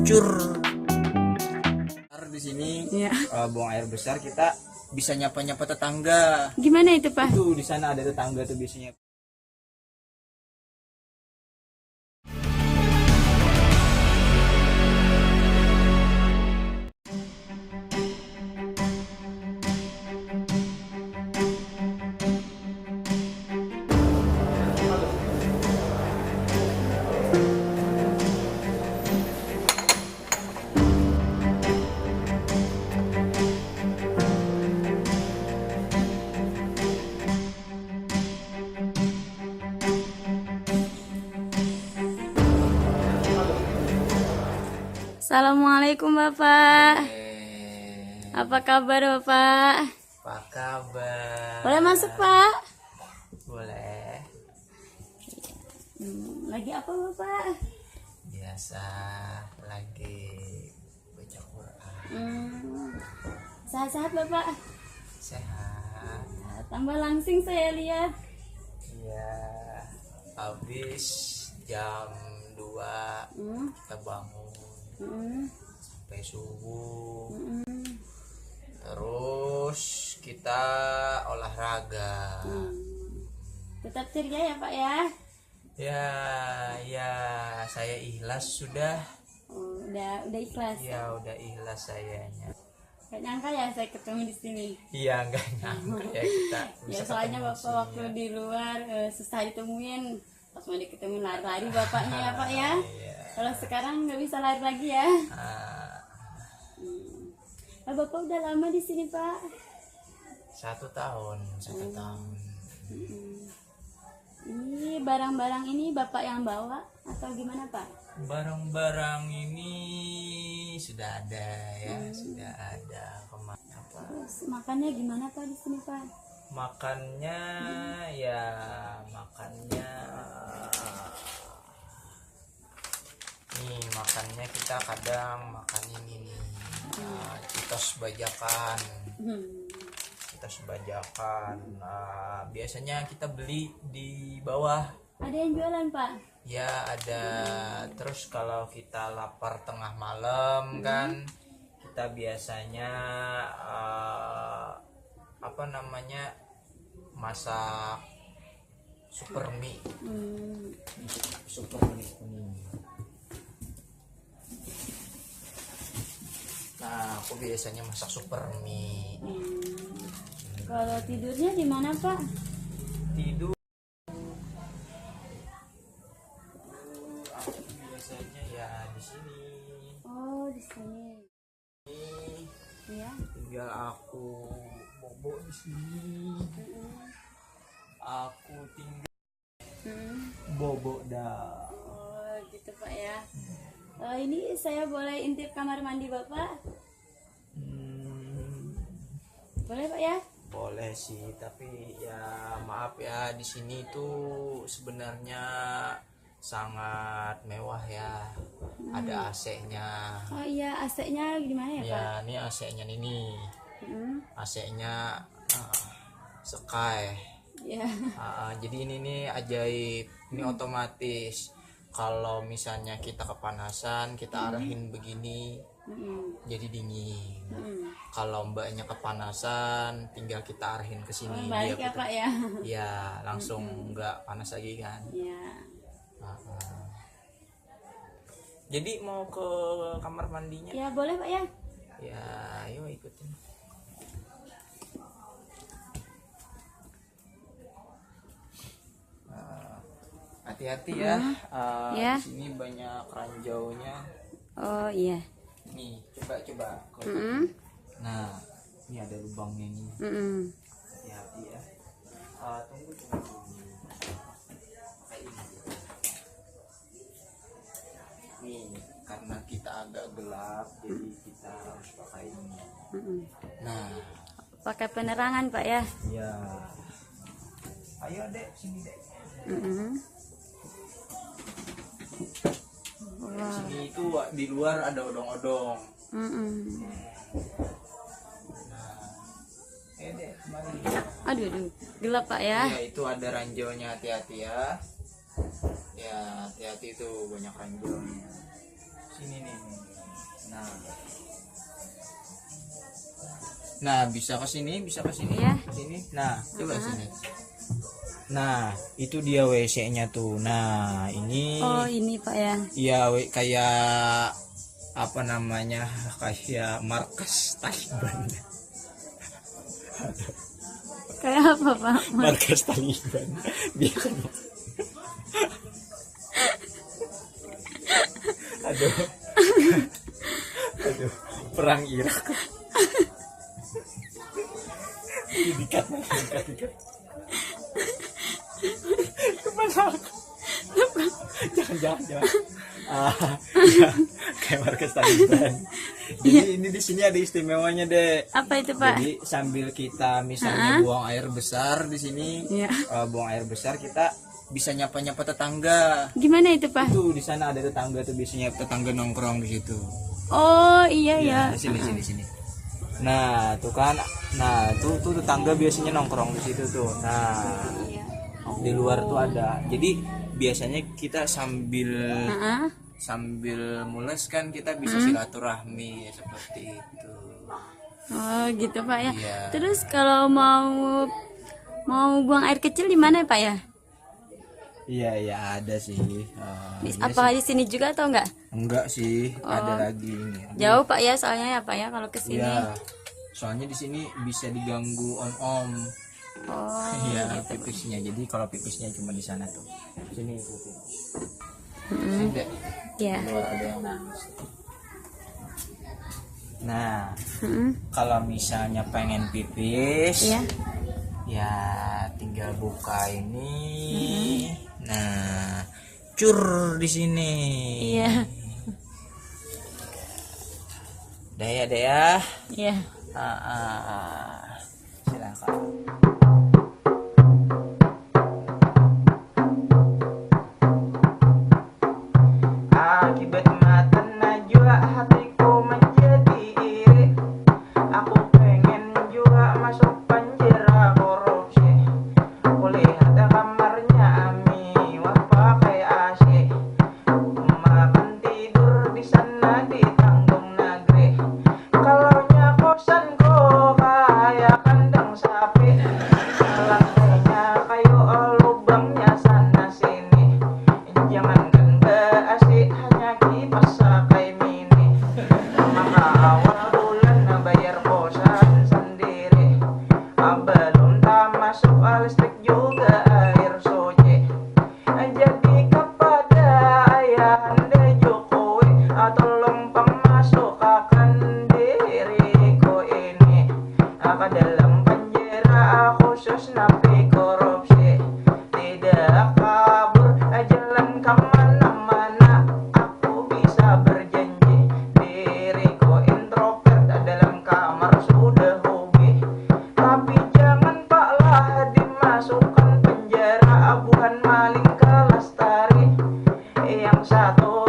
hancur. Di sini Ya. buang air besar kita bisa nyapa-nyapa tetangga. Gimana itu, Pak? Tuh di sana ada tetangga tuh biasanya. Assalamualaikum, Bapak. Apa kabar, Bapak? Apa kabar? Boleh masuk, Pak? Boleh. Lagi apa, Bapak? Biasa lagi baca Quran. Sehat-sehat, Bapak? Sehat. Nah, tambah langsing saya lihat. Iya. Habis jam 2 kita bangun sampai subuh. Terus kita olahraga. Tetap ceria ya, Pak ya? Ya, saya ikhlas sudah. Oh, udah ikhlas. Ya, udah ikhlas sayanya. Gak nyangka ya saya ketemu di sini. Iya, enggak nyangka ya kita Ya bisa soalnya ketemu Bapak sini waktu ya. di luar susah ditemuin. Pas mau diketemuin lari-lari Bapaknya ya, Pak ya. Iya. Kalau sekarang nggak bisa lari lagi ya. Bapak udah lama di sini, Pak? 1 tahun. Ini barang-barang ini Bapak yang bawa atau gimana, Pak? Barang-barang ini sudah ada ya, sudah ada. Apa? Terus makannya gimana, Pak, di sini, Pak? Makannya makannya kita kadang makan ini nih, citos bajakan. Biasanya kita beli di bawah. Ada yang jualan, Pak? Ya ada. Terus kalau kita lapar tengah malam kan kita biasanya masak super mie. Super mie kuning. Nah, aku biasanya masak super mie. Kalau tidurnya di mana, Pak? Tidur aku biasanya ya di sini. Oh, di sini. Iya. Tinggal aku bobo di sini. Aku tinggal bobo dah. Oh, gitu, Pak ya. Ini saya boleh intip kamar mandi Bapak? Boleh, Pak ya? Boleh sih, tapi ya maaf ya di sini tuh sebenarnya sangat mewah ya. Ada AC-nya. Oh iya, AC-nya gimana ya, Pak? Ya, ini AC-nya nih. AC-nya Sky. Ya. Jadi ini nih ajaib. Ini otomatis. Kalau misalnya kita kepanasan, kita arahin begini, jadi dingin. Kalau mbaknya kepanasan, tinggal kita arahin ke sini. Balik ya, Pak ya? Ya, langsung nggak panas lagi kan. Ya. Jadi mau ke kamar mandinya? Ya, boleh, Pak ya? Ya, ayo ikutin. Hati-hati ya. Ya. Di sini banyak ranjaunya. Oh iya. Nih, coba. Nah, ini ada lubangnya nih. Hati-hati ya. Tunggu. Kayak ini. Nih, karena kita agak gelap, jadi kita harus pakai ini. Nah, Pakai penerangan, Pak ya? ya. Ayo, Dek, sini, Dek. Sini itu di luar ada odong-odong. Dek, kemari. Aduh, gelap, Pak ya? Ya, itu ada ranjaunya, hati-hati ya. Ya, hati-hati tuh banyak ranjaunya. Sini nih. Nah, bisa ke sini, bisa ke sini. Ya. Sini. Nah, coba sini. Nah, itu dia WC-nya tuh. Nah, ini Oh, ini Pak ya. ya kayak apa namanya? Kayak markas Taliban. Kayak apa Pak? Markas Taliban. Biasanya. Aduh. Aduh, perang Irak. Dikat. Kemana? Jangan. Ya, kayak markas Taliban. Jadi ini di sini ada istimewanya, Dek. Apa itu Pak? Jadi sambil kita misalnya buang air besar di sini, Iya. buang air besar kita bisa nyapa-nyapa tetangga. Gimana itu Pak? Tuh di sana ada tetangga tuh, biasanya tetangga nongkrong di situ. Oh iya ya. Di sini. Nah, tuh kan. Nah, tuh tetangga biasanya nongkrong di situ tuh. Nah, Iya. di luar tuh ada. Jadi biasanya kita sambil mules kan kita bisa silaturahmi seperti itu. Oh gitu Pak ya. Iya. Terus kalau mau buang air kecil di mana Pak ya? Iya ada sih. Apa di sini juga atau enggak? Enggak sih, ada lagi ini. Jauh Pak ya, soalnya ya Pak ya kalau ke sini. Iya. Soalnya di sini bisa diganggu om. Oh. Iya, pipisnya. Jadi kalau pipisnya cuma di sana tuh. Sini ikutin. Sini, Dek. Ya. Keluar ada yang nangis. Nah, Mm-mm. kalau misalnya pengen pipis, Iya. ya tinggal buka ini. Nah, cur di sini. Iya. Daya. Iya. Silakan. Akibat mata najwa hatiku menjadi iri. Aku pengen juga masuk penjara korupsi. Aku lihat kamarnya Ami wah pakai AC. Makan tidur di sana di tanggung negeri. Kalau kosanku kayak kandang sapi. Lantainya kayu lubangnya sana sini. Jangankan AC hanya kipas pakai mini. Maka awal bulan bayar kosan sendiri. Belum tak masuk listrik juga air suci. Jadi kepada ayahanda Jokowi, tolong pemasukkan diriku ini ke dalam penjara khusus napi korupsi. Tidak kabur jalan kemana-mana, aku bisa berjanji. Diriku introvert dalam kamar sudah hobi. Tapi jangan paklah dimasukkan penjara, bukan maling ke lestari. Yang satu